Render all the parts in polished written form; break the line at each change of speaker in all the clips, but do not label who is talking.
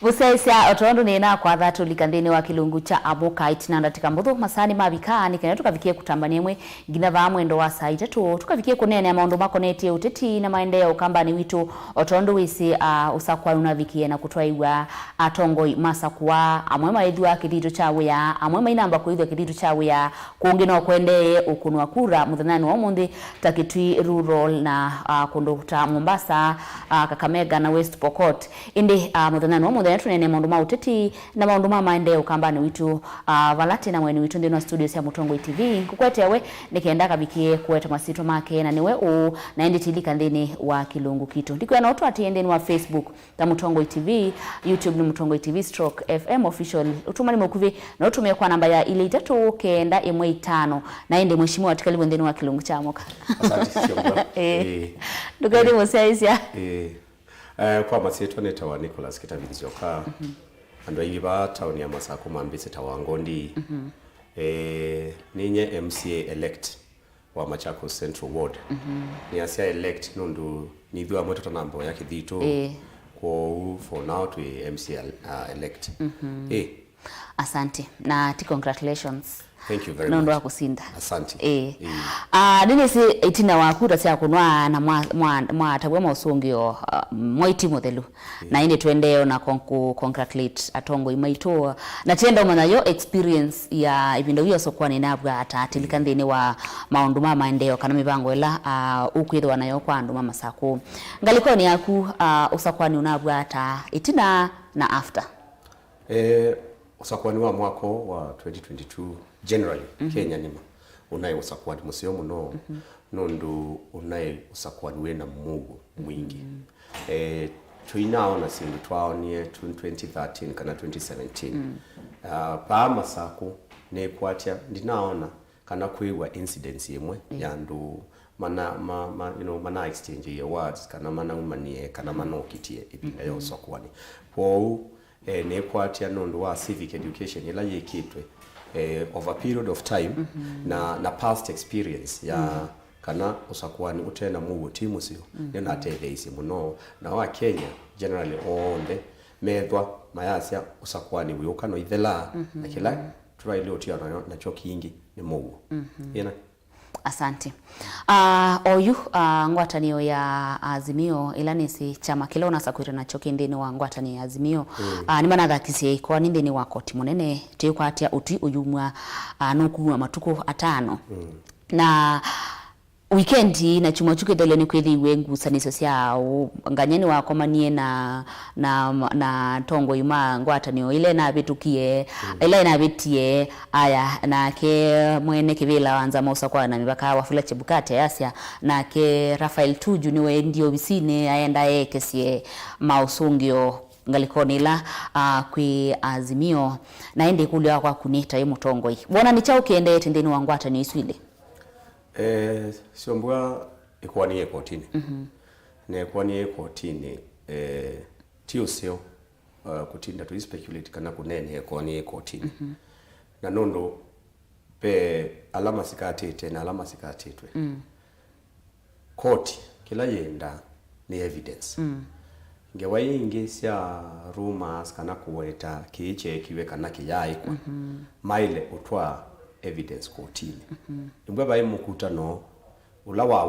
Busaisia otondo nena kwa dhatu likandeni wa kilungu cha aboka itinanda tikambudhu masani mabika nikene tukavikie kutambania mwe gina va mwendo wa saa itatu tukavikie kunene ya maondo makoneti uteti na maendeeo Ukamba ni witu otondo wisi usakwa unavikie na kutuaiwa atongoi masakuwa amwema idhua kititu chawe ya amwema inamba kuidhua kititu chawe ya kuungina kwende ukunwa kura mudhanani wa mundi takitui rural na kundukuta Mombasa Kakamega na West Pokot indi mudhanani wa mundi tunene maundu ma uteti na maundu ma maendeeo Ukamba ni witu valati na mweni witu ndino studio ya Mutongo TV kukwetewe nikienda kabikie kuweta masito make na niwe na endi tilika ndini wa kilungu kitu ndiko yana otu ati endeni wa Facebook ta Mutongo TV, YouTube ni Mutongo TV /FM official utumani mkuvi na utumia kwa namba ya ile 395 na ende mheshimiwa atikalibu ndini wa kilungu cha moka
asante SYOMBUA
ndugu edi mosiaisia
kwa masito netawa Nicholas NZIOKA ando iba town ya Masako mambise ta WANGONDI ninye MCA elect wa Machakos Central Ward ni asia elect nundu nidhua mweto tanambo ya kithito kwa for now to MCA elect
asante na congratulations.
Thank you very
much.
Nondo
kusinda.
Asante.
Nini si itina wakuta sia kunwa na mwa tabwe mausungio moiti modelu. Na ine tuendeo na congratulate atongo imaito na tenda umana yo experience ya ibindo hiyo sokwani nabwa atatilikandini wa maunduma Maendeeo kana mibango ela ukwidwa nayo kwa nduma Masako. Ngalikoni yaku usakwani unabwa ata itina na after.
Usakwani wa mwako wa 2022 generally Kenya nima unaye usakwani musio muno nundu unaye usakwani wena mugu mwingi tuinaona sindu twaonie 2013 kana 2017 pa Masako ne kwatia ndinaona kana kuiwa incidents yemwe yandu mana exchange awards kana mana umanie kana mana okitie ibinda yo usakwani kwa ne kwatia nundu wa civic education ila yekitwe over a period of time na past experience ya kana usakwani utena mugo timu sio nena ateleisi muno na wa Kenya generally onde medwa mayasya usakwani wiukano ithela na kila try leo tia na chokingi ni mugo yena
asante. Oyu ngwataniyo ya Azimio ilanisi chama kile unasakwira na chokindeni wa ngwatani ya Azimio ni mana thakisi kwa nindeni wa koti munene tuyukwa atia uti uyumwa nukuwa matuko 5 na weekendi na chuma chuke daleni kweli wengu saniso sia nganyeni wa komanie na tongo ima ngwataniyo ile na bitukie ile na bitie aya na ke mwene kivila wanza mausa kwa na mibaka wafula chebukate yasia na ke Rafael Tuju niwe ndio bisine aenda kesie mausungio ngalikoni la kwi Azimio na ende kule kwa kunita ye Mutongo hii bona ni chao kiende tendeni wangwata ni iswile
SYOMBUA ikwani kotini ne kwani kotini tiosio kutinda to speculate kana kunene kwani kotini na nondo pe alama sikatete na alama sikatetwe koti kila yenda ni evidence ngewa ingi sia rumors kana kuweta kiche kiwe kana kiyai kwa maile utwa evidence kotini imbwa bayi mukutano ulawa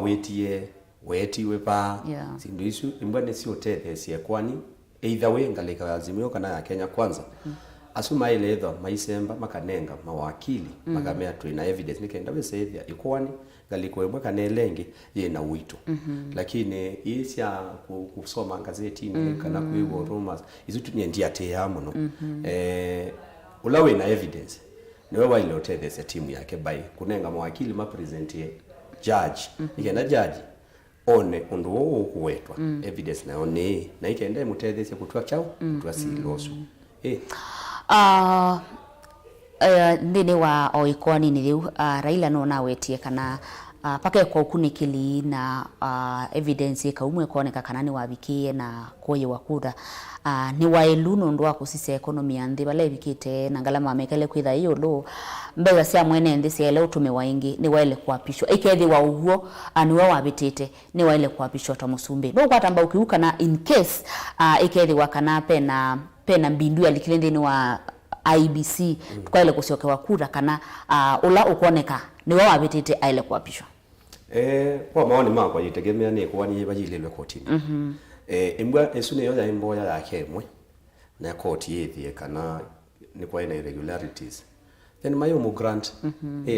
wetiwe pa sindu isu imbwa nesi otete sia kwani either way ngaleka Azimio kana ya Kenya kwanza asuma ile edho maisemba makanenga mawakili magamea tu ina evidence nikenda besethia ikwani ngaliko embwa kanelenge yena wito lakini isia kusoma gazeti ni kana kuiwo rumors izutu nyendia te yamuno ulawe na evidence niwe wale otete sia timu yake bai kunenga mawakili mapresente judge ikenda judge one undu wo kuwetwa evidence na one na ikenda mutethese kutwa chao kutwa siloso
ndini wa oikwani ni riu Raila no na wetie kana pake kwa ukunikili na evidence kaumwe kuoneka kana ni wabikie na koye wakura ni wailuno ndo akusise economy andi bale bikite na ngalama mekele kwitha hiyo lo mbega sia mwene ndi sia leo tumewaingi ni waile kuapishwa ikethi wa uhuo ni wa wabitite ni waile kuapishwa ta musumbe no kwatamba ukiuka na in case ikethi wakanape na pena mbindu ya likilendeni wa IBC tukaile kusiokewa kura kana ula ukoneka ni wao abetete aile kuapishwa.
Kwa maoni makwa yitegemea ni kwa ni bajilelwe kotini. Imbwa esune yoya imboya yake mwe na koti yethi kana ni kwa ina irregularities. Then mayo mu grant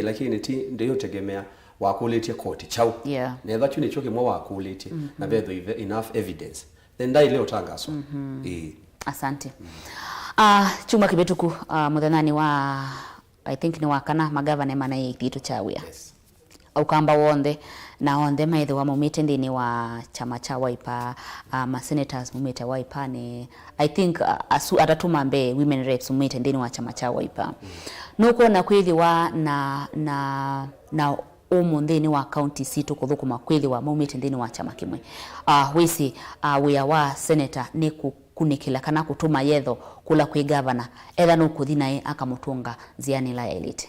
lakini ti ndio tegemea wakuletie koti chau. Na that ni choke mwa wakuletie na bedo enough evidence. Then dai leo tangaso.
Asante. Chuma kibetuku muthanani wa I think ni wakana magavana mana yikitu chawia. Ukamba wonde na onde maithe wa mumite ndini wa chama cha Wiper, ma senators mumite Wiper ni I think atatuma mbe women reps mumite ndini wa chama cha Wiper. Nuko na kweli wa na ndini wa county seat kuthukuma kweli wa mumite ndini wa chama kimwe. Wisi we wa senator ni kunikila kana kutuma yetho kula kwi governor etha no kuthinae akamutunga ziani la elite.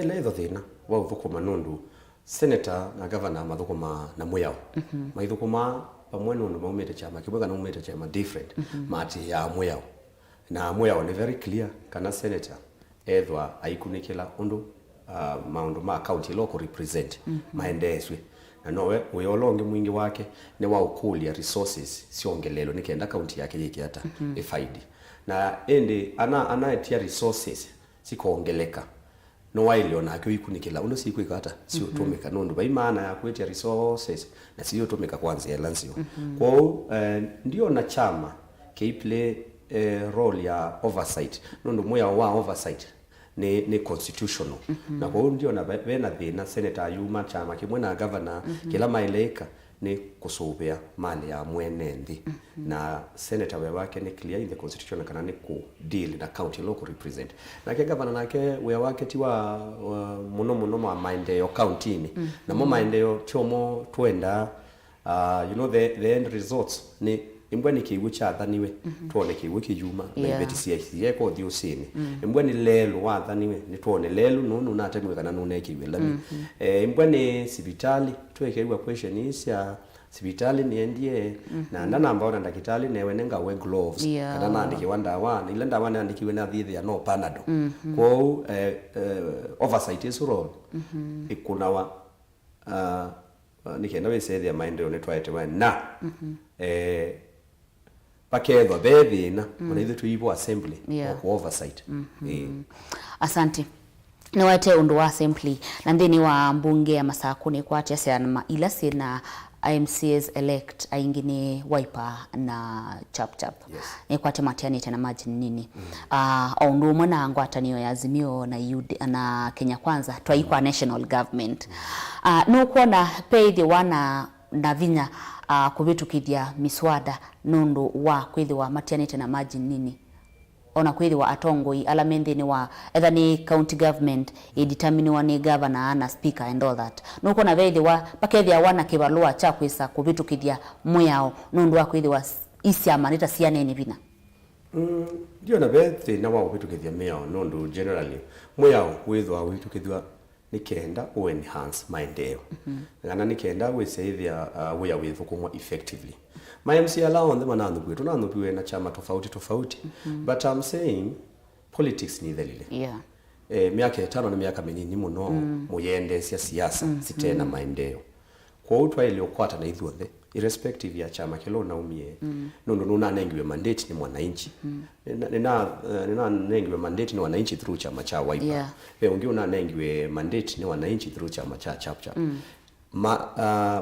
Ile etho thina wa uthukuma nundu senator na governor mathukuma na muyao maithukuma pamwe nundu maumite chama kimwe kana maumite chama different mati ya muyao na muyao ni very clear kana senator ethwa aikunikila undu maundu ma county local represent maendeeswe na nowe uyolonge mwingi wake ne wa ukulia resources siongelelo nikenda county yake yiki hata ifaidi na ende anaetia resources sikoongeleka no waile ona akikunikila uno sikwika hata sio tumika nundu bai maana ya kuetia resources na sio tumika kwanza ya lanzio kwao ndio na chama play role ya oversight nundu moya wa oversight ni constitutional na kwa ndio na bena thina senator yuma chama kimwe na governor kila maileka ni kusubia mali ya mwenendi na senator we wake ni clear in the constitution kana ni ku deal na county local represent na ke governor nake we wake tiwa muno ma Maendeeo county ni na mo Maendeeo chomo twenda you know the end results ni imbweni kiwu chathaniwe tuone kiwu kijuma na ibetisia yeko thiusini imbweni lelo wathaniwe ni tuone lelo nunu na atemwe kana nune kiwe lami imbweni sibitali tuwekewa question isya sibitali niendie na ndana ambao na ndakitali newe nenga we gloves kana naandiki wanda wana ile ndawa naandikiwe na thithi ya no panado kwa oversight is role ikuna wa nikenda we say the Maendeeo ne twaite na pakethwa bethina mwanithu tuibo assembly kwa oversight.
Asante. Ni wate undu wa assembly na ndini wa mbunge ya Masakuni kwa atia na ila sina IMCs elect aingine Wiper na chap ni kwa tematiani tena maji nini undu mwana ngwataniyo ya Azimio na Kenya Kwanza twaikwa national government no kuona pay wana na vinya kubitukithia miswada nundu wa kwithiwa matianite na maji nini ona kwithiwa atongoi alamendi ni wa either ni county government determine ni governor na speaker and all that nuko na vethiwa pakethia wana kibalua cha kwisa kubitukithia muyao nundu wa kwithiwa isya manita sianene bina
ndio na bethi na wa kubitukithia muyao nundu generally muyao withwa witukithwa nikenda o enhance Maendeeo ngana nikenda we say there we are with kumwa effectively my MC allow on them anandu kwetu na nduwe na chama tofauti but I'm saying politics ni dhalile miaka 5 na miaka minini muno muyende siasa sitena Maendeeo kwa utwa ile okwata na ithuothe irrespective ya chama kilo na umie nundu nuna nengiwe mandate ni mwananchi nina nengiwe mandate ni wananchi through chama cha Wiper ungi una nengiwe mandate ni wananchi through chama cha chapcha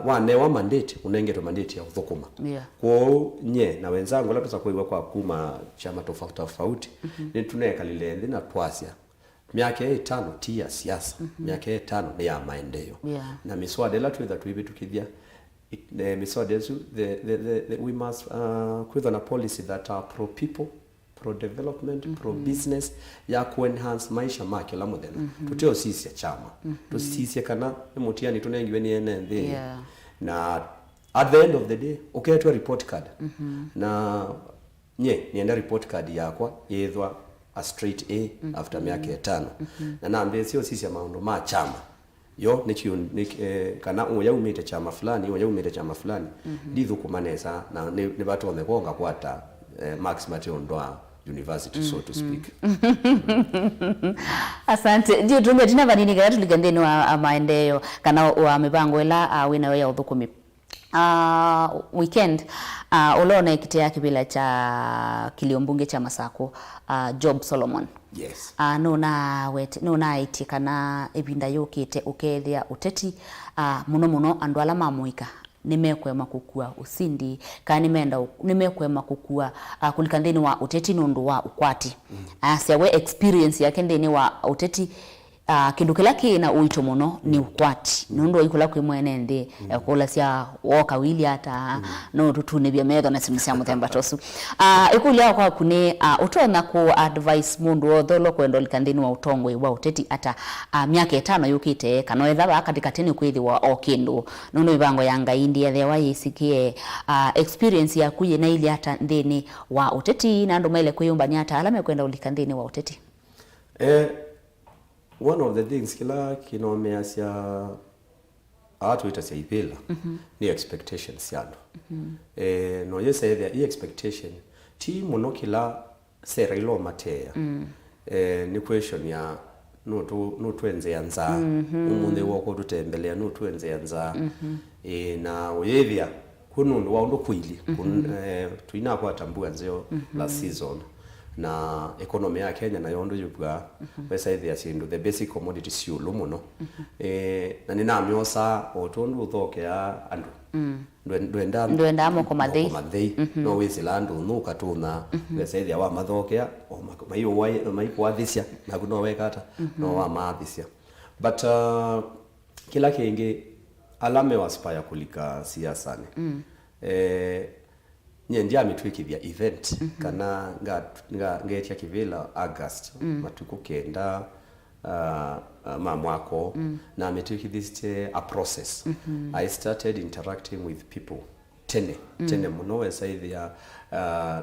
wane wa mandate unengeto mandate ya uthukuma kwa nye na wenzangu lapesa kuiwa kwa kuma chama tofauti ni tuneka lile na twasia miaka 5 tia siasa miaka 5 ni ya Maendeeo na miswada la tuweza tuibe tukithia the miswada we must with a policy that are pro people pro development pro business ya ku enhance maisha make la muthena tuteo sisi ya chama tusisi kana mutiani tunengiwe ni NND na at the end of the day okay to report card na nienda report card yakwa yethwa a straight A after miaka 5 na naambia sio sisi ya maondo ma chama yo kana uya umite chama fulani ndithu kumanesa na ni watu wamekonga kwata maximate ondoa university so to speak.
Asante. Ndio tunge tina vanini kana tuligandeni wa Maendeeo kana wa mipango ila wina ya uthukumi. Weekend ulone kitea kibila cha kiliombunge cha Masako Job Solomon.
Yes.
Nona iti kana ebinda yokite ukethia uteti muno andu ala mamuika nimekwema kukua usindi kana nimekwema kukua kulikandeni wa uteti nundu wa ukwati. Asiawe experience yake ndeni wa uteti kindu kila kina uito muno ni ukwati nundu ikula kwi mwene ndi kula sia woka wili ata no tutune bya metho na simisia muthemba tosu ikulia kwa kune utona ku advice mundu otholo kwendo likandeni wa utongwe wa uteti ata miaka 5 yukite kana ethaba katika teni kwithi wa okindu nundu ibango yanga india the way isikie experience ya kuye na ili ata ndeni wa uteti na ndo mele kuyumba ni ata alame kwenda ulikandeni wa uteti.
One of the things kila kinomea sia atu itasia ipela ni expectations yano. No yesa the expectation ti muno kila sera ilo matea. Ni question ya no tuenze yanza umunde wako tutembelea no tuenze yanza na oyevia kunundu wa ndo kwili tuina kwa tambua nzeo last season na economy ya Kenya na yondo yubwa wesa ithia sindu the basic commodities yulu muno na nina myosa otondu uthoke ya andu
ndwenda moko mathei
no wisi landu nuka tuna wesa ithia wa mathokea mai kwa thisia na kuno wekata no wa mathisia but kila kingi alame waspire kulika siasane nyendia mitwikithia event kana ngetia kivila August matuko kenda mamwako na mitwikithiste a process. I started interacting with people tene muno esaithia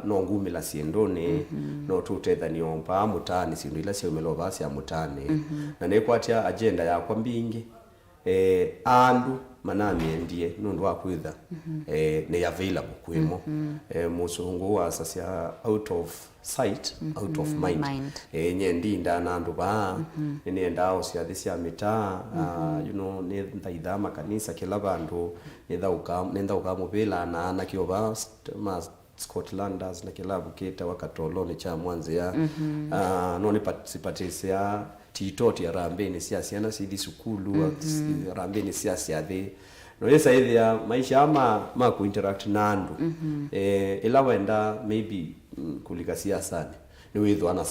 no ngumila siendone no tutetha niomba mutani sindu ila siomelo basi ya mutani na nekwatia agenda ya kwa mbingi andu manamiendie nundu wa kwitha ne available kwimo musungu wa sasia out of sight out of mind nyendi nda nandu ba nenda osia thisia mita you know ne thaitha makanisa kila bandu nenda ukamubila na kioba Scotlanders na kila buketa wakatolo ni cha mwanzia no ni participatisia titoti ya rambeni siasa na sidi sukulu rambeni siasa ya the no yesa ithia maisha ama ku interact na andu ila wenda maybe kulika siasa ni withu ana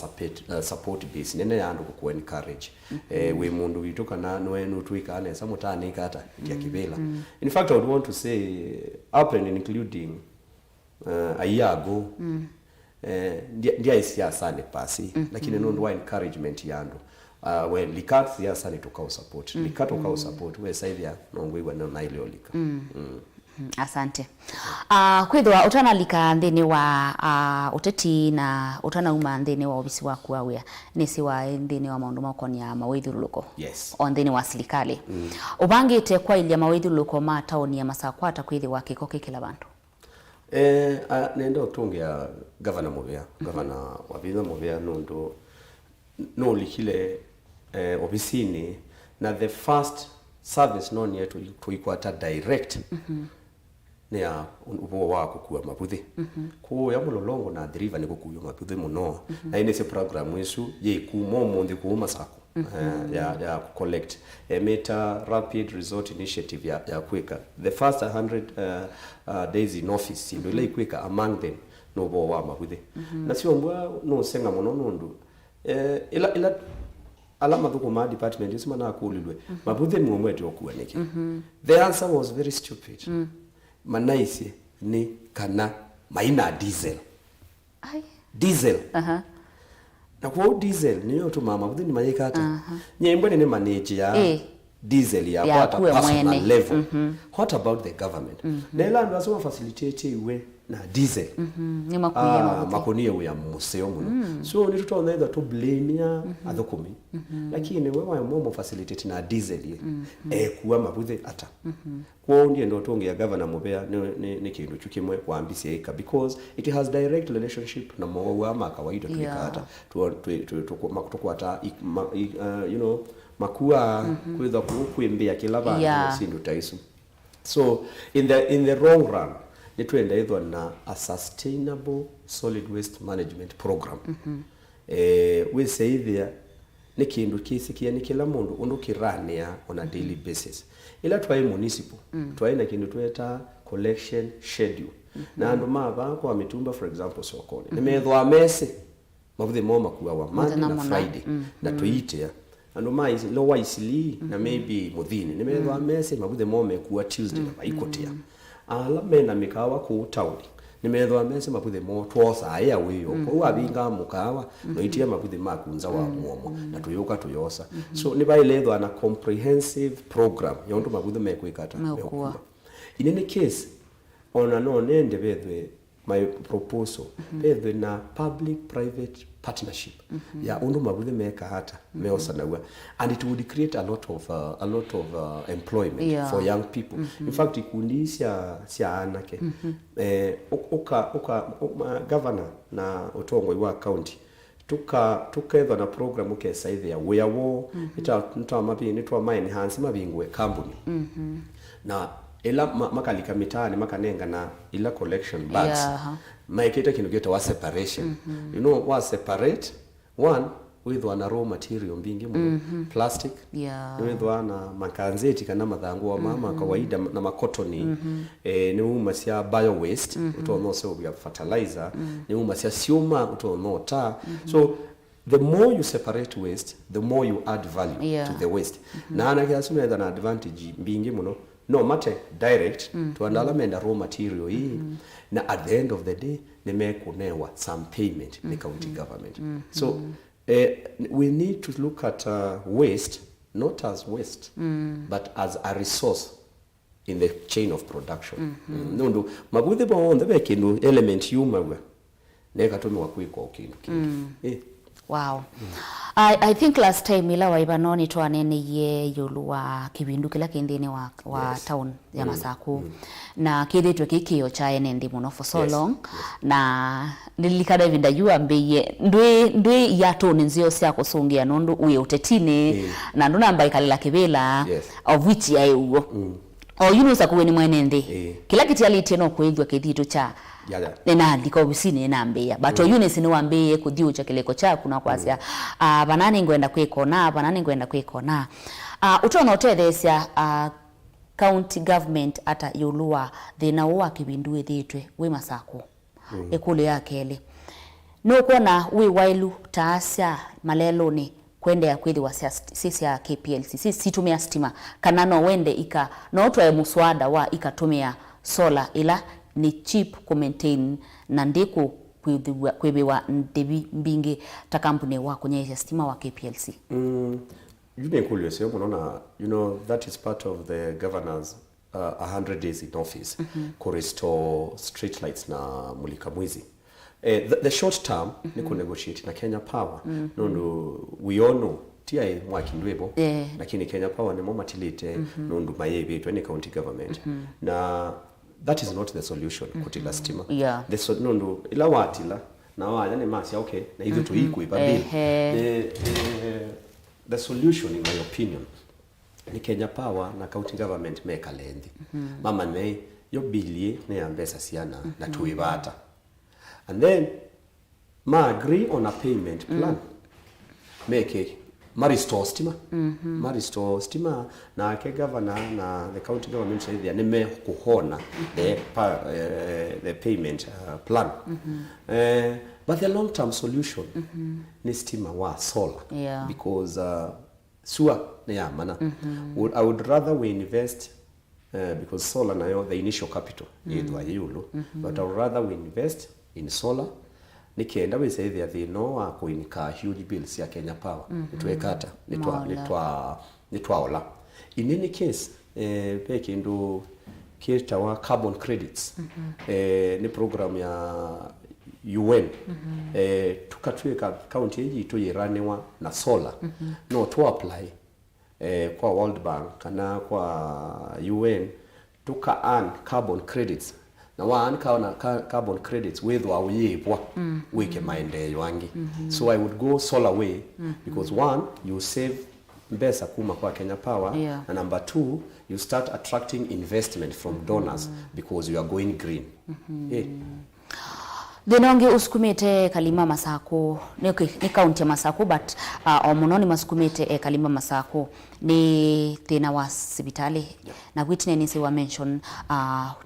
support base nene ya andu ku encourage we mundu wituka na no enu twikane samutani kata ya kibela. In fact I would want to say open including a year ago ndia siasa ne pasi lakini no ndo encouragement yandu when likat siasa ni tukao support likat tukao support we saivia nongwe na ile olika.
Asante. Kwithwa utana lika ndeni wa uteti na utana uma ndeni wa obisi waku awia nisi wa ndeni wa maundu makoni ya mawithuluko.
Yes.
O ndeni wa serikali. Ubangite kwa ili ya mawithuluko ma taoni ya Masakwata kwithwa kikoke kila bantu.
Nenda utunge ya governor Muvea, governor wabidha Muvea nundo no likile obisini na the first service non yetu tuikwata direct ne ya ubo wa kukua mabuthi ku ya mulolongo na deriva ni kukuyo mabuthi muno na ine se program yesu ye kumo monde ku Masako ya collect meta rapid resort initiative ya kweka the first 100 days in office ndio ile kweka among them no bo wa mabuthi na SYOMBUA no senga muno nundu ila alama thuko ma department isima na kulilwe mabuthi mwomwe eti okuaneke the answer was very stupid manaisi ni kana maina diesel diesel na kwa diesel niyo tu mama buthi ni mayekata nyembo ni manage ya diesel ya
yeah,
at a personal
mwene.
level. What about the government? Nela ndo asoma facilitate iwe na diesel.
Ni makuya
makonia uya museo muno. So ni tuto either to blame ya athokumi. Lakini wewe momo facilitate na diesel ye. Kuwa mabuthe ata. Kwa ndiye ndo tonge ya governor mubea ni kindu chukimwe kwa ambisi eka because it has direct relationship na mwa wa kawaida tulikata tukwata you know makua kweza kuimbia kila bantu sindu taisu. So in the long run nitwenda ithwa na a sustainable solid waste management program. We say there ni kindu kisikia ni kila mundu undukirania on a daily basis. Ila twai municipal twai na kindu tweta collection schedule na andu maba kwa mitumba for example sokoni nimethwa mese mabuthe moma kuwa wa Monday na Friday na tuite andu mai lowa isili na maybe muthini nimethwa mese mabuthe moma kuwa Tuesday na ikotia ala mena mikawa ku town nimethwa mese mabuthe mo twosa aya wiyo kwa abinga mukawa no itia mabuthe makunza wa muomo na tuyoka tuyosa. So ni bailethwa na comprehensive program yondu mabuthe mekwikata mekuwa in any case ona no nende bethwe my proposal bethwe na public private partnership ya undu mabuthe meka hata meosa nawa and it would create a lot of employment for young people. In fact ikundi sia anake governor na utongo wa county tukethwa na program ukesaithi ya where wo ita mapi nitwa mine hansi mabingwe company na ila makalika mitani makanenga na ila collection bags maiketa kindu geta wa separation you know wa separate one with one raw material mbingi mu plastic with one makanzeti kana mathangu wa mama kawaida na makotoni ni umasia bio waste utono so ya fertilizer ni umasia sioma utono ta. So the more you separate waste the more you add value to the waste na anakiasuna an advantage mbingi muno no matter direct to andalamenda raw material hii na at the end of the day nimekunewa some payment in the county government. So we need to look at waste not as waste but as a resource in the chain of production. No mabuthe bonde bekindu element yumawe nekatumi wakwiko kindu
Wow. I think last time ila waibanoni twanene ye yulu wa kibindu kila kendene wa town ya Masaku na kidetwe kikio cha enendi muno for so long na nilikada vinda yua mbeye ndwe ya toni nzio siya kusungia nondu uye utetine na nduna ambaye kalila kibela of which ya ugo o yunusa kuweni mwenende kila kiti aliteno kwethwa kithito cha nena liko bisini na mbeya but Eunice ni wambeye kudiu cha kileko cha kuna kwasia banani ngwenda kwekona utona otethesia county government ata yulua thina wa kibindu thitwe we Masaku ekule yakele no kuona we wailu taasya malelo ni kwende ya kweli wa sisi ya KPLC sisi tumia stima kana no wende ika no twa muswada wa ikatumia solar ila ni cheap ku maintain na ndiko kwebewa ndebi mbinge ta kampuni wa kwenye stima wa KPLC.
Yune kulyo sio unaona you know that is part of the governor's 100 days in office to restore street lights na mulika mwizi. The short term ni ku negotiate na Kenya Power. No we all know tia mwakindwebo lakini Kenya Power ni mama tilite nundu mayebe to any county government na that is not the solution kutila stima. The no ila watila na wanya ni masi okay na hivyo tuiku ipabi the solution in my opinion ni Kenya Power na county government make alendi mama ne yo bilie ne ambesa siana na tuibata and then ma agree on a payment plan make Maristo stima na ke governor na the county government say they nime kuhona the payment plan but the long term solution ni stima wa solar because sua ya mana I would rather we invest because solar na the initial capital yedwa yulu but I would rather we invest in solar nikienda we say they know wa kuinika huge bills ya Kenya Power nitwekata nitwaola In any case pe kindu kieta wa carbon credits ni program ya UN tukatweka county hii to yiranewa na solar no to apply kwa World Bank kana kwa UN tuka earn carbon credits na waan kaona carbon credits wethwa uyipwa wike Maendeeo wangi. So I would go solar way because one, you save mbesa kuma kwa Kenya Power, and number two, you start attracting investment from donors because you are going green.
Denonge usukumete kalima masako ni county masako but omunoni masukumete kalima masako ni tena wa sibitali na witness wa mention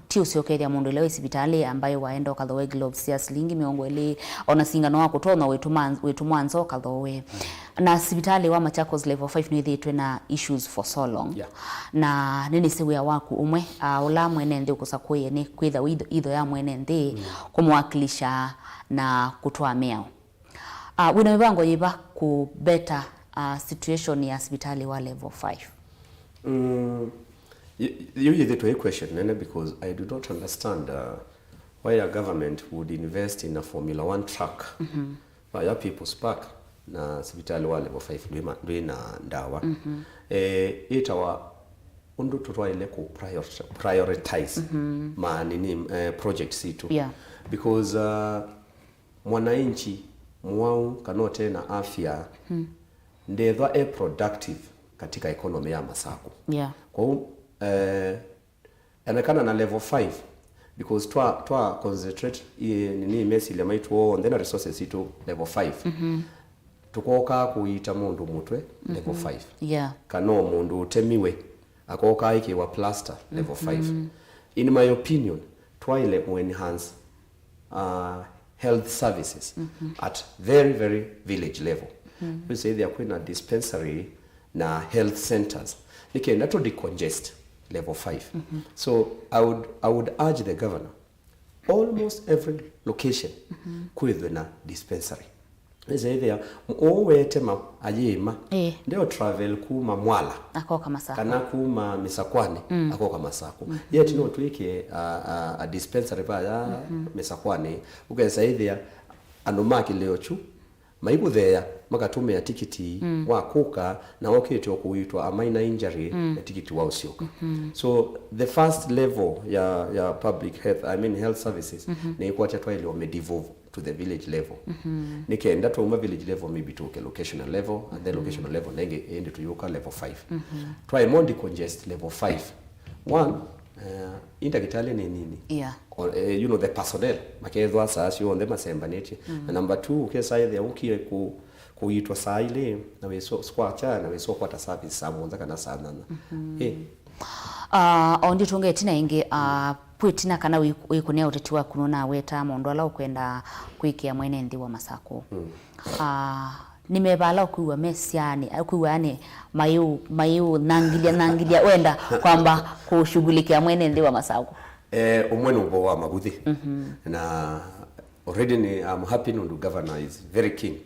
tiu siokeria mundu lewe sibitali ambayo waenda kadhowe gloves ya slingi miongo ile ona singano wako tona wetu mwanzo kadhowe na sibitali wa Machakos level 5 ni thitwe na issues for so long na nini siwe waku umwe ola mwenende kusakoye ni kwitha idho ya mwenende kumwakilisha na kutoa meo wina mibango yiba ku better situation ya hospitali wa level 5.
You get to a question because I do not understand why a government would invest in a Formula 1 track by your people's park na hospitali wa level 5 na ndawa itawa undu tutwa ile ku prioritize project situ because mwananchi mwao kanote na afya ndethwa productive katika economy ya Masako. Kwa hiyo anakana na level 5 because twa concentrate nini mesi ile maitwo on the resources ito level 5 tukoka kuita mundu mutwe level 5 kano mundu temiwe akoka iki wa plaster level 5 in my opinion twaile mu enhance health services at very village level. We say they are quite a dispensary na health centers nikenda to decongest level 5 so I would urge the governor almost every location kwithwe na dispensary is there owetema ayima ndio travel kuma Mwala
akoka Masako
kana kuma Misakwani akoka Masako yet no twike a dispensary ba Misakwani ukesa there anomaki leo chu maibu there makatume ya tikiti wa kuka na oketyo kuitwa a minor injury na tikiti wa usyoka so the first level ya public health health services na ikuacha twaile o devolve to the village level nikenda to village level maybe to locational level and then locational level nenge end to yoka level 5 try more decongest level 5 one indagitali ni nini or, you know the personnel makedwa sasio on the masembaneti and number 2 ukesa ile ukie kuitwa saile na weso squacha na weso kwata service samonza kana sana
ondi tunge tina inge pwitina kana wikunea uteti wa kunona weta mondo ala ukwenda kuikia mwenendi wa Masako nimebala kuwa mesiani kuwa yani mayu nangilia wenda kwamba kushughulikia mwenendi wa Masako
umwenu ubo wa maguthi na already I'm happy no governor is very keen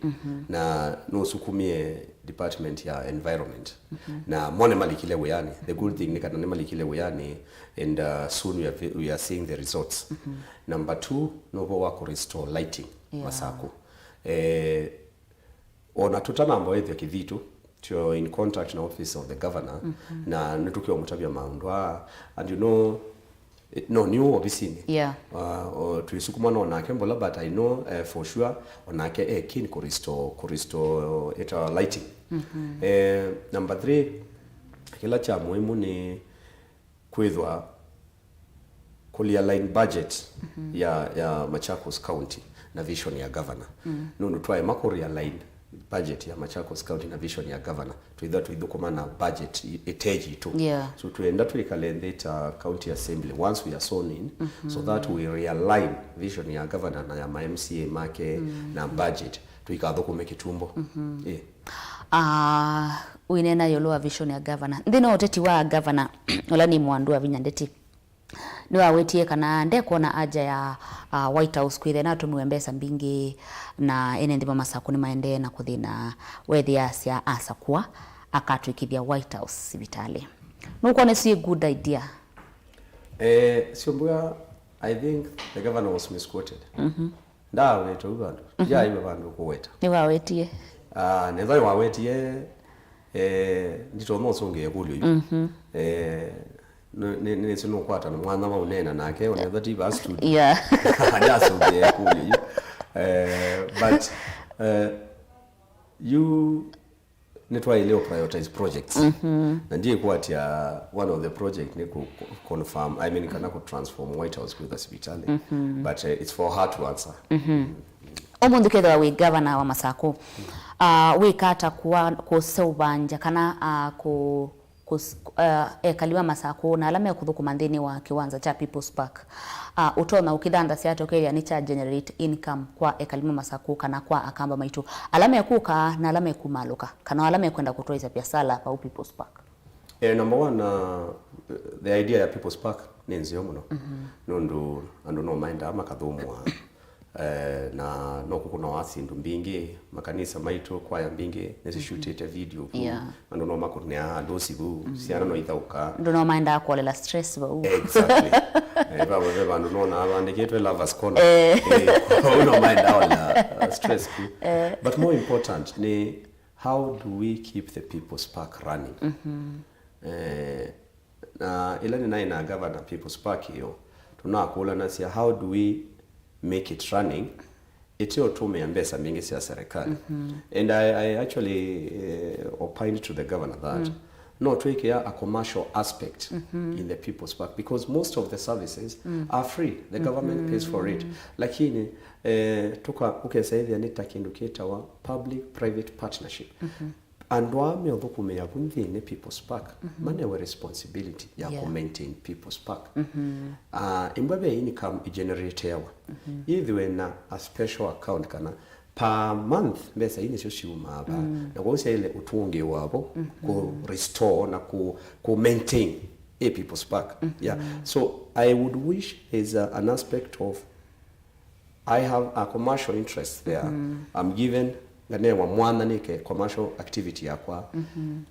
na no sukumie department ya environment na mone malikile weyani the good thing ni kana malikile weyani and soon we are seeing the results number 2 no work restore lighting Masako ona tutana ambayo ya kivitu to in contact na office of the governor na netukiwa mutabya maundwa and you know no new obisini tuisukumana onake mbola but I know for sure onake keen ku restore it lighting number 3 kila cha muhimu ni kwithwa kulialign budget ya Machakos County na vision ya governor no try mako realign budget ya Machakos County na vision ya governor tuidhukoma na budget eteji tu so tuenda tulikalendeta county assembly once we are sworn in so that we realign vision ya governor na ya MCA make na budget tuikadhukome kitumbo
uinena yoloa vision ya governor ndino uteti wa governor olani mwandua vinyandeti ni wawetie kana ndekuona aja ya White House kwithe na tumuembesa mbingi na ene ndima Masako ni Maendeeo na kuthina wethi ya cia asakwa akatwikithia White House sibitali No one see a good idea.
SYOMBUA, I think the governor was misquoted. Da wetu bandu. Ya iwe bandu kuweta.
Ni wawetie.
Neza wawetie ndito mosonge kulyo. Ni sino kwata no mwana wa unena nake uneza tiba studio.
Yeah.
Ajasonge kulyo. But you netwa ile prioritize projects. Na ndiye kwa tia one of the project ni ku confirm, I mean kana ku transform White House with hospital. But it's for her to answer.
Omundu ketha we governor wa Masako. We kata kusubanja kana ekaliwa Masako na alama ya kuthukuma ndini wa kiwanza cha People's Park. Utona ukithanda siatokeria ni cha generate income kwa ekalima Masako kana kwa akamba maitu. Alama ya kuka na alama ya kumaluka. Kana alama ya kwenda kutoa biashara pa People's Park.
Number one, the idea ya People's Park ni nzio muno. Nundu andu no mind ama kathumwa. Na no kukuna wasi ndumbingi makanisa maitu kwa ya mbingi nesi shootete video ando no makunia dosi bu siana no ithauka
ndo no mind akolela stress ba
exactly baba ando no na ande ketwe lovers corner no mind all stress but more important ni how do we keep the People's Park running na ilani na ina governor People's Park hiyo tunakula nasia how do we make it running itio tume ambesa mingi sia serikali and I actually opined to the governor that no take a commercial aspect in the People's Park because most of the services are free, the government pays for it, lakini tuka ukesaidia ni takindukieta wa public private partnership and wame obukume ya bunthine People's Park manewe responsibility ya maintain People's Park imbwabe income generate yawa either na a special account kana per month mbesa ini sio siuma aba na kwa ile utunge wabo ku restore na ku maintain a People's Park so I would wish is an aspect of I have a commercial interest there I'm given nganewa mwana nike commercial activity yakwa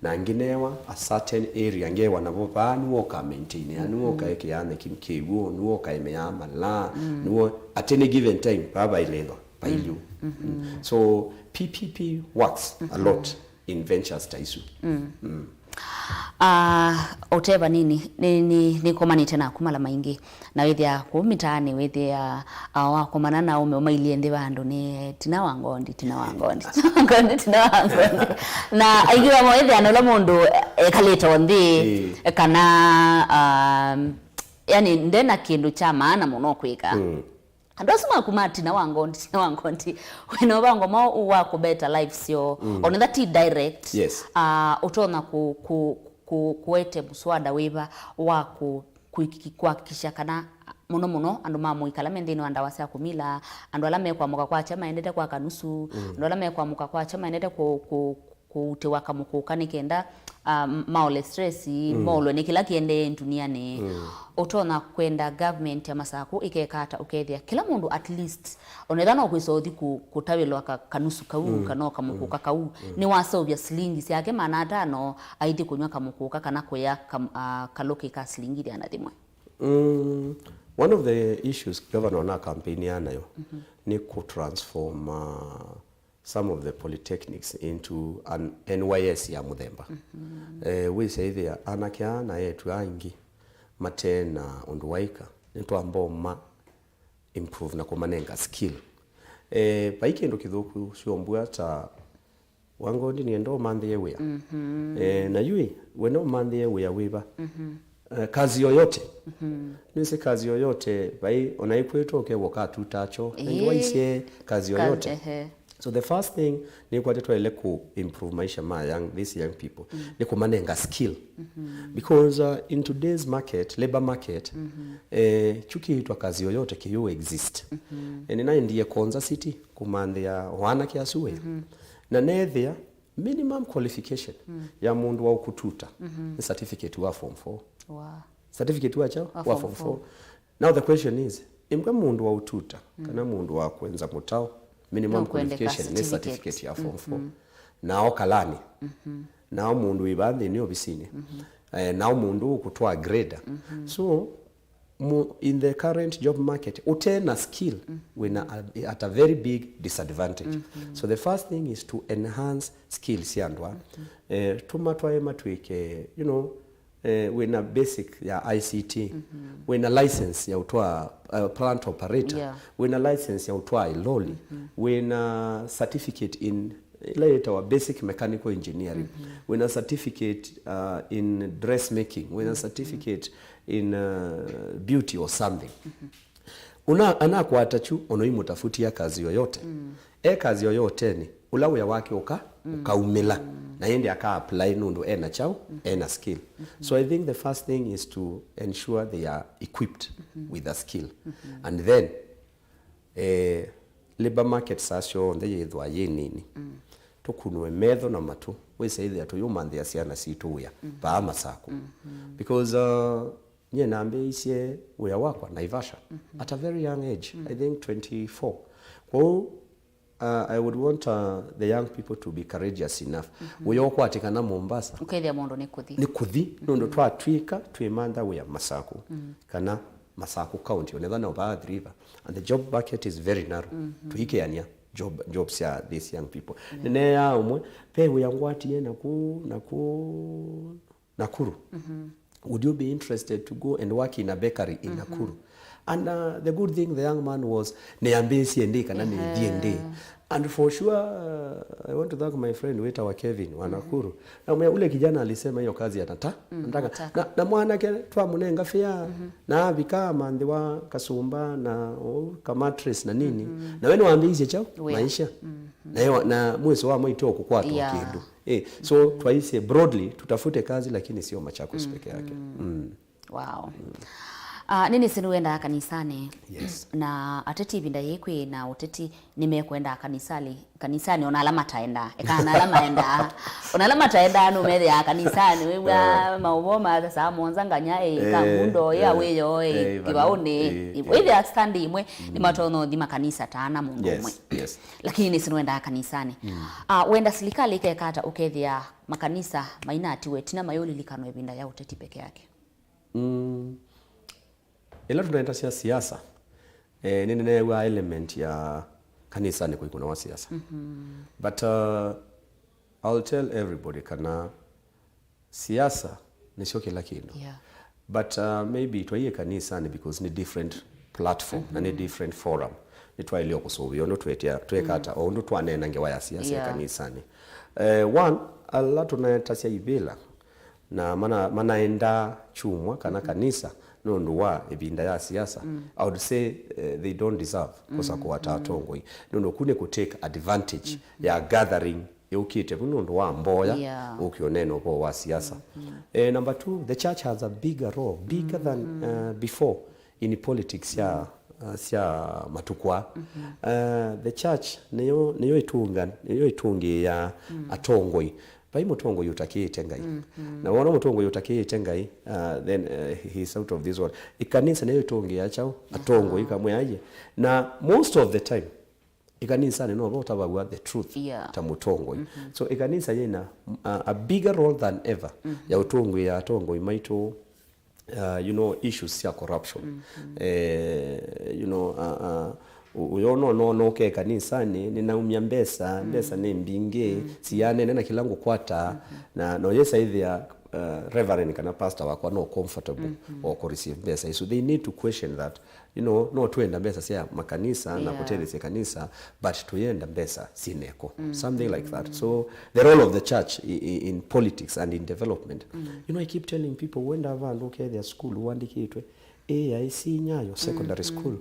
na nginewa a certain area ngewa nabo bani woka maintain anu woka yake yana kimkewo nu woka imeyama la nu at any given time baba ilego by you so PPP works a lot in ventures taisu
oteva ni komani tena kumala maingi na wethia kumitaani wethia wakomana na umailie ndi bandu ni tina wangondi na aigiwa mwethia no la mundu ekaleta ndi kana yani ndena kindu cha maana muno kwika andosima kumati na wangondi weno bango mo uwa ku better life sio on that direct utona kuwete muswada wiba wa kuhakikisha kana muno andu mamuikala mendeni wanda wasa kumila andu alame kwa muka kwa chama endete kwa kanusu andu alame kwa muka kwa chama endete kutewa kamukuka nikenda maole stress molo nikila kiende duniani utona kwenda government ya Masako ikekata ukethia kila mundu at least onethana kwisodi kutawelwa kanusu kau kana kamukuka kau ni wasobya slingi siake manata no aidi kunywa kamukuka kana koya kaloke ka slingi ya nathimwe
one of the issues governor na campaign yanayo ni ku transform some of the polytechnics into an NYS ya Muthemba. We say there anakia na yetu aingi matena unduwaika nitu ambao improve na kumanenga skill. Paike ndo kithuku SYOMBUA ta WANGONDI ni endo Maendeeo ya. Na yui weno Maendeeo ya wiba. Kazi yoyote. Nise kazi yoyote bai onaikwetu ke wakatu tacho ndwaise kazi yoyote. So the first thing ni kwa tetu ile ku improve maisha these young people ni kumanenga skill because in today's market labor market chuki hitwa kazi yoyote kiyo exist na ndiye konza city kumandya wana kiasuwe na nethia minimum qualification ya mundu wa ukututa ni certificate wa form 4 certificate wa chao wa form 4 now the question is imka mundu wa ututa kana mundu wa kwenza mutao minimum qualification ni certificate ya form 4 nao kalani nao mundu ibandi ni obisini na mundu kutwa grader. So in the current job market utena skill at a very big disadvantage. So the first thing is to enhance skills yandwa. Tumatwa ema tuike, you know, wina basic ya ICT, wina license ya utwa plant operator, wina license ya utwa iloli, wina certificate in later basic mechanical engineering, wina certificate in dressmaking, wina certificate in beauty or something. Anakuatachu onoimutafutia kazi yoyote. Kazi yoyote ni ulawe wake ukaumela na yende aka apply nundu ena chao ena skill. So I think the first thing is to ensure they are equipped with a skill. And then labor market sasho onde yethwa yenini tukunwe metho na matu wese ile atuyumanthia ciana citu ya ba masako because nye nambe isie uya wakwa Naivasha at a very young age, I think 24. Kwa I would want the young people to be courageous enough. Uyo kwa atikana Mombasa
ukethia mondo ni
kuthi nondo twatwika twimanda uya Masako kana Masako county onethana oba river, and the job market is very narrow. Tuikeania jobs ya these young people. Nene ya umwe pe uya ngwati ye Nakuru. Would you be interested to go and work in a bakery in Nakuru? And the good thing, the young man was neambesi endeka na ndiende. And for sure, I want to thank my friend Weta wa Kevin wa Nakuru. Na ule kijana alisema hiyo kazi anataka. Na mwanake twamunenga fia na bika mandiwa kasumba na kamatres na nini. Na wenu waambize chao maisha. Na mweso wa mwito kukwatu kindu. So twaise broadly tutafute kazi lakini sio Machakos peke yake.
Wow. Nini sinuenda kanisani?
Yes.
Na ateti binda yekwe na uteti nimekwenda kanisani ona alama taenda. Ekana alama enda. Ona alama taenda no mede ya kanisani wewe mauboma sa monzanga nyae kamundo ya weyo kibaone. Wewe stand imwe ni matono di makanisa taana mungu mwe.
Yes.
Lakini sinuenda kanisani. Wenda serikali ikekata ukethia makanisa mainati wetina mayoli likano binda ya uteti peke yake.
Ila tunaenda siasa. Nene wa element ya kanisa ni kuna wa siasa. But I'll tell everybody kana siasa ni sio kila kitu. But maybe twaye kanisa ni because ni different platform na ni different forum. Ni twaile okusobi ono twekata ono twanena ngewa ya siasa ya kanisa ni. One alla tunatasia ibela na manaenda chumwa kana kanisa nondo wa ebinda ya siasa. I would say they don't deserve kosa kwa tatongoi nondo kune ku take advantage ya gathering yokite nondo wa mboya ukioneno kwa wa siasa. Number 2, the church has a bigger role, bigger than before in politics ya matukwa. The church niyo itungi ya atongoi bai mutongo yutakie tengai na wana mutongo yutakie tengai then he's out of this world. Ikanisa nayo itonge achao atongo ikamwe aje na most of the time ikanisa no about about the truth tamutongo. So ikanisa yena a bigger role than ever ya utongo ya atongo imaito you know issues ya corruption. You know uyono no ke kanisa ni naumia mbesa ni mbinge siyane nena kilango kwata na no yesa hivi ya reverend kana pastor wako no comfortable or ko receive mbesa. So they need to question that, you know, no tuenda mbesa sia makanisa na hoteli sia kanisa but tuenda mbesa sineko something like that. So the role of the church in politics and in development, you know, I keep telling people when they look at their school uandikitwe AIC Nyayo secondary school.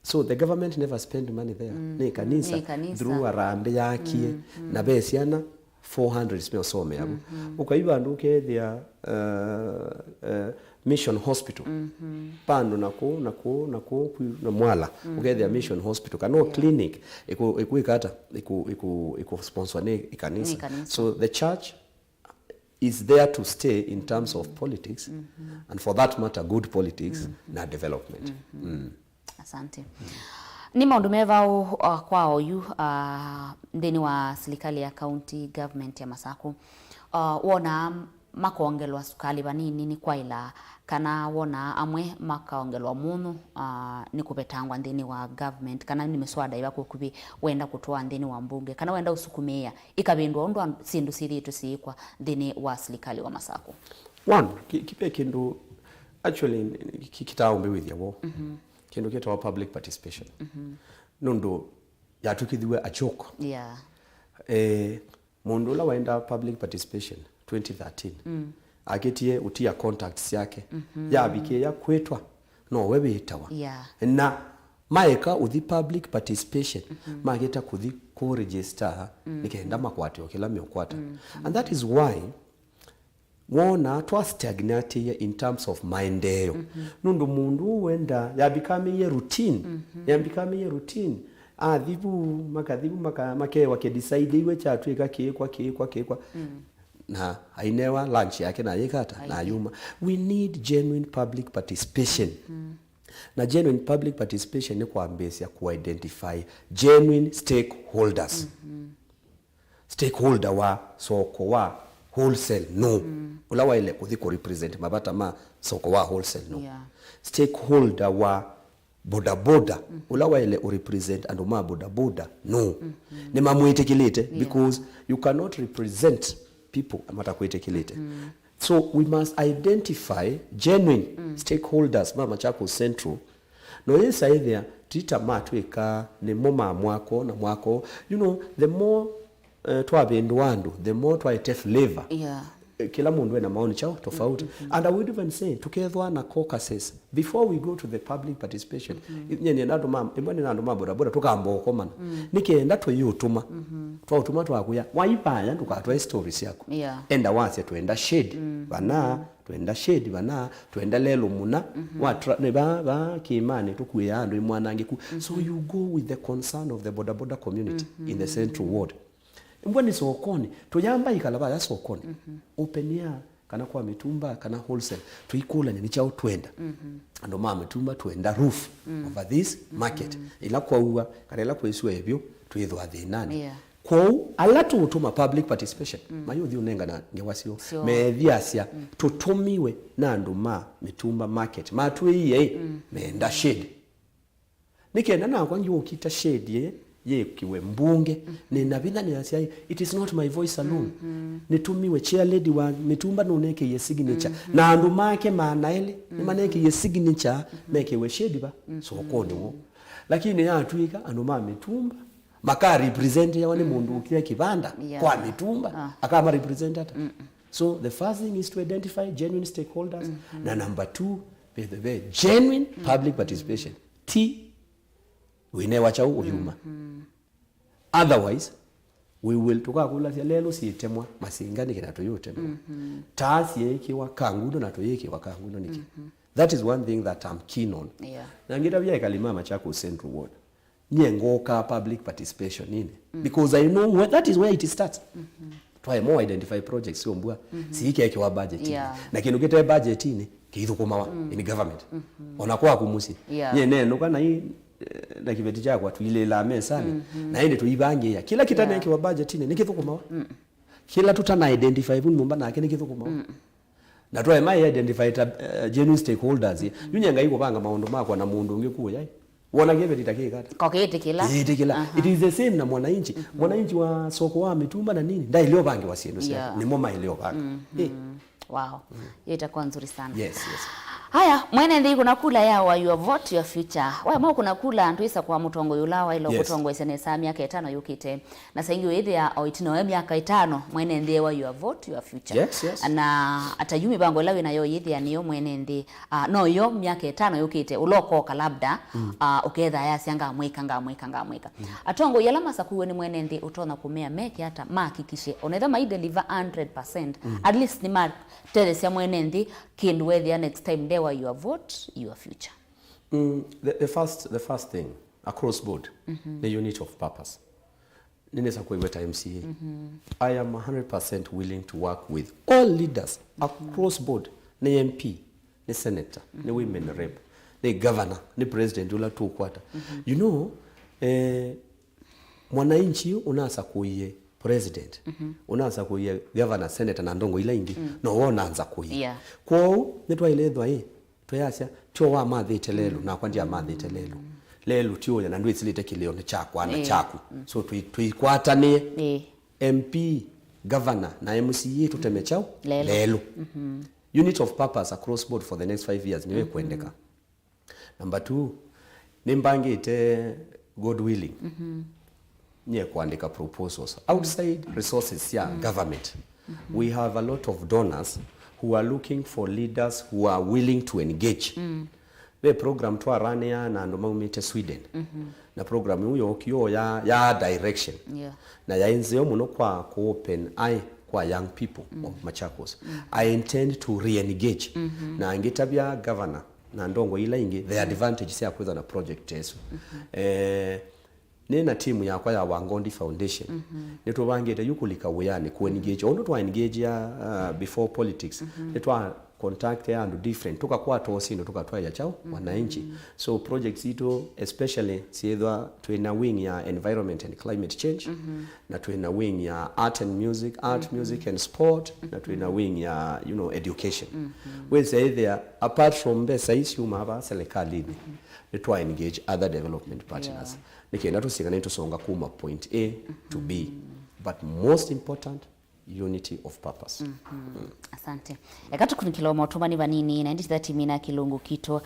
So the government never spend money there. Ni kanisa through arambe yakie na besiana 400 spell some yabo. Ukaiba nduke their mission hospital. Pando na mwala. Okay, their mission hospital kano clinic ikuikata iku sponsor ni kanisa. So the church is there to stay in terms of politics and for that matter good politics na development.
Asante. Ni maundu mevao kwao yu ndeni wa serikali ya county government ya Masako wona makongelwa sukali banini ni kwa ila kana wona amwe makaongelwa munu ni kupetangwa ndini wa government kana ni miswada iba kukubi wenda kutoa ndini wa mbunge kana wenda usukumia ikabindwa ondo sindu siritu siikwa ndini wa serikali wa Masako.
One kipe kindu actually kitaombe with yawo kindu kitawa public participation nundo yatukithiwe a joke mundu la wenda public participation 2013 agetie utia contacts yake yabike ya kwetwa no wewe itawa na maeka uthi public participation mageta kuthi ko register nikenda makwati okela myokwata and that is why wona twa stagnate in terms of Maendeeo nundu mundu wenda yabikame ye routine yabikame ye routine adhibu make wake decide iwe chatu ikakekwa na hainewa lunch yake na yekata na yuma. We need genuine public participation. Na genuine public participation ni kwa mbesi ya ku-identify genuine stakeholders. Stakeholder wa soko wa wholesale no. Ulawa ile kuthiko represent mabata ma soko wa wholesale no. Stakeholder wa boda ulawa ile represent andoma boda no. Ni mamuitekilite because you cannot represent people amata kuitekelete. So we must identify genuine stakeholders mama chako central. No yesa either tita matweka ne moma mwako na mwako, you know, the more twabendwandu the more twaite flavor. Kila mundu ena maoni chao tofauti. And I would even say tukethwa na caucuses before we go to the public participation. Nyenye nado mama embani nado mabora bora tukamboko mana nikenda tuyutuma twatuma twakuya waipaya tukatwa stories yako enda wase twenda shade bana twenda shade bana twenda lelo muna watra ne ba kimane tukuya ando imwanange ku. So you go with the concern of the boda community in the central ward. Mbwani sokoni tuyamba ikalaba ya sokoni openia kana kwa mitumba kana wholesale tuikula ni chao twenda ando mama mitumba twenda roof over this market ila kwa uwa karela kwa isu ebyo tuyithwa thinani kwa alatu utuma public participation mayuthi unenga na ngewasio methiasia tutumiwe na anduma mitumba market matwiye menda shade nikenda na kwa ngi ukita shade ye kiwe mbunge ni nabitha ni asia it is not my voice alone nitumiwe chair lady wa mitumba noneke ye signature na andu make manaele ni maneke ye signature meke we shedi ba sokoni wo lakini ya tuika andu ma mitumba maka represent ya wale mundu ukia kibanda kwa mitumba akama represent ata so the first thing is to identify genuine stakeholders na number 2 the genuine public participation we wacha uhuma otherwise we will tukakula lelo sitemwa masingani kinato yote taasi yake wakangundo na toyeke wakangundo niki that is one thing that I'm keen on na ngira bya kalimama chako central ward nyengoka public participation nini because I know that is where it starts try more identify projects SYOMBUA siike yake wa budget na kinukete budget ni kiithukumawa in government onakuwa kumusi nyeneno kana hii na kibeti chako tuilela mesani na ende tuibange ya kila kitana yake wa budget ni nikithukumawa kila tutana identify vuni mumba nake nikithukumawa na twa mai identify genuine stakeholders yunyanga iko banga maondo mako na mundu ungekuya wona kibeti takikata
koketekela
it is the same na mwananchi wa soko wa mitumba na nini ndai leo bange wasiendo sia ni moma ileo banga
wow itakuwa nzuri sana
yes
haya mwene ndi kuna kula ya wa your vote your future wa mwa kuna kula ntuisa kwa mutongo yulawa ilo kutongo SNSA miaka 5 yukite na saingi wethi ya oitino miaka 5 mwene ndi wa your vote your future na atayumi bango lawe na yo yithi ya niyo mwene ndi no yo miaka 5 yukite ulokoka labda uketha ya sianga mwika atongo yalama sakuwe ni mwene ndi utona kumea meki hata makikishe onetha mai deliver 100% at least ni mark tele sia mwene ndi kindu wethi ya next time your vote, your future.
The first thing across board, the unit of purpose. Ninesa kuweta MCA. I am 100% willing to work with all leaders across board. Ni MP, ni senator, ni women rep, ni governor, ni president ula tu kwata. You know, mwananchi unasa kuye president unaanza kuya governor senator na ndongo ila ingi no wona anza kuya kwa netwa ile thwa twayasya tio wa mathite lelo na kwandia mathite lelo tio ya ndwi silite kilio ne chakwa na chaku so tuikwatanie MP governor na MCA tutemechao lelo unit of purpose across board for the next 5 years niwe kuendeka. Number 2 nimbangite God willing nye kuandika proposals outside resources ya government. We have a lot of donors who are looking for leaders who are willing to engage. The program to arania na ndo maumite Sweden. Na program huyo kio ya direction. Na ya NZIO muno kwa open eye kwa young people of Machakos. I intend to re-engage. Na angitabia governor na ndongo ila ingi the advantage siya kweza na project yesu. Nena timu ya kwa ya WANGONDI Foundation netubangete yukulika weyani ku engage ondo to engage ya before politics netwa contact ya and different tukakuwa tosino tukatwa ya chao wananchi so projects ito especially siedwa tuena wing ya environment and climate change na tuena wing ya art music and sport na tuena wing ya education we say there apart from besa issue maba serikalini netwa engage other development partners nikienda tusikana tusonga kuma point A to B but most important unity of purpose.
Asante. Yakati kunikilo motomani vanini na ndisi that mina kilungu kito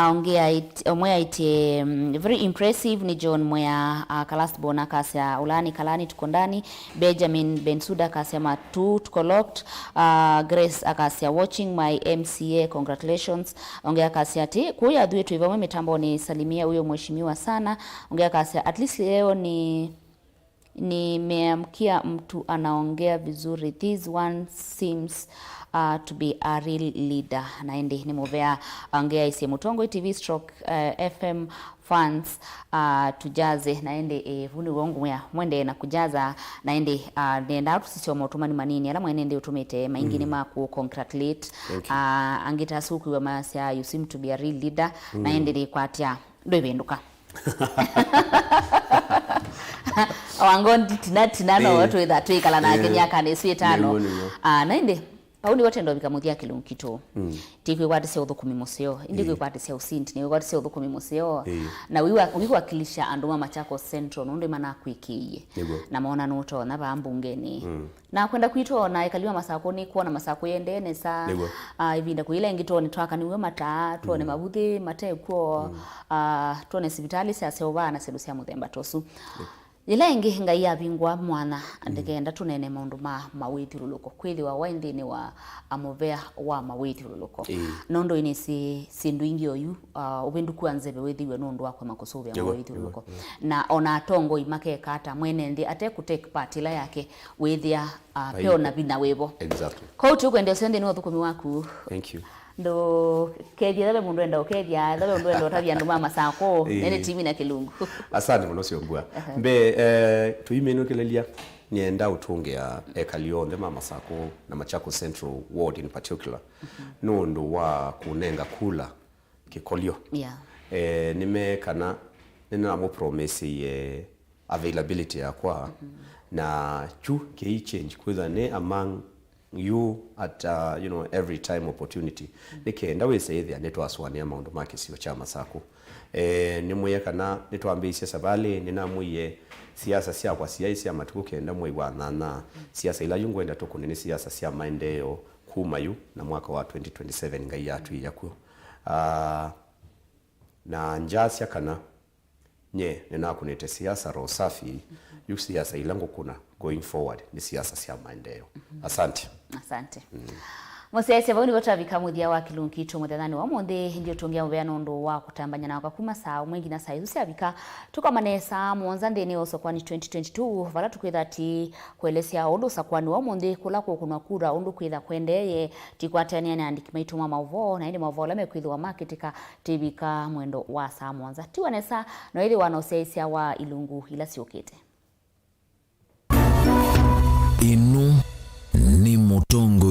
ongea omwea ite very impressive ni John mwea kalast bona kasya ulani kalani tukondani Benjamin Bensuda kasya matu tukoloked Grace akasya watching my MCA congratulations ongea kasya ti kuya adui tu hivyo mitambo ni salimia huyo mheshimiwa sana ongea kasya at least leo nimeamkia mtu anaongea vizuri. This one seems to be a real leader. Naende nimovea ongea isi Mutongo TV stroke FM fans tujaze naende vuni wangu mwende na kujaza naende nenda tusisio motumani manini ala mwenende utumete maingine maku congratulate angita suku wa masya you seem to be a real leader naende ni kwatia ndo benduka WANGONDI tinano watu wetha twikala na Kenya kane swetano naende paundi wote ndo bikamuthia kilungu kito tikwe kwatise uthukumi museo indikwe kwatise usindi niwe kwatise uthukumi museo na wiwakilisha anduma Machakos Central nunde mana kwikiye na maona nuto na bambungeni na kwenda kwito na ikaliwa masako ni kuona masako yendene sa ivinda kuile ngito ni twaka niwe mata tuone mabuthi mate kwa tuone sibitali sia seova na sedusia muthemba tosu ila ingi ngai abingwa mwana andikenda tunene maundu mawithiruluko kwithi wa waindini wa amovea wa mawithiruluko nondo ini sindu ingi oyu ubendu kuanzebe withiwe nundu wakwa makosovya mawithiruluko na ona atongo imake kata mwene ndi ate ku take part ila yake withia peo na bina webo
exactly
kwa uti ukwende sende ni wathukumi waku
thank you
ndo kedia dabe mundu enda okedia dabe mundu enda otabia nduma masako nene timi na kilungu
asante muno SYOMBUA mbe tuimenu kelelia nienda utunge ya ekalionde mama sako na Machakos Central Ward in particular nundu wa kunenga kula kikolio nimekana nina mo promise availability ya kwa na chu kei change kweza ne among you at every time opportunity nikenda wese ithia netwaswania maundu make sio chama sako nimuyekana nitwambisia sabale ninamuye siasa sia kwa siasa ya matuko kenda mwiwana na siasa ila yungwenda tukunene siasa sia Maendeeo kumayu na mwaka wa 2027 ngai yatu yakuo na njasya kana nye nina kunete siasa roho safi yu siasa ilango kuna going forward ni siasa sia Maendeeo asante Mosiasia vauni wata vikamuthia wa kilungu kito muthathani wa monde ndio tungia mubea nondo wa kutambanya na wakakuma saa mwengi na saa izusia vika tuka manesa muonza ndeni oso kwani 2022 vala tukwitha ti kuelesia ondo sakwani wa monde kula kwa kuna kura ondo kwitha kwendeye tikwatania na andiki maituma mauvo na indi mauvo lame kwitha wa marketika tibika mwendo wa saa muonza tiwanesa no ili wanaoseisia wa ilungu ila siokete
inu ni Mutongo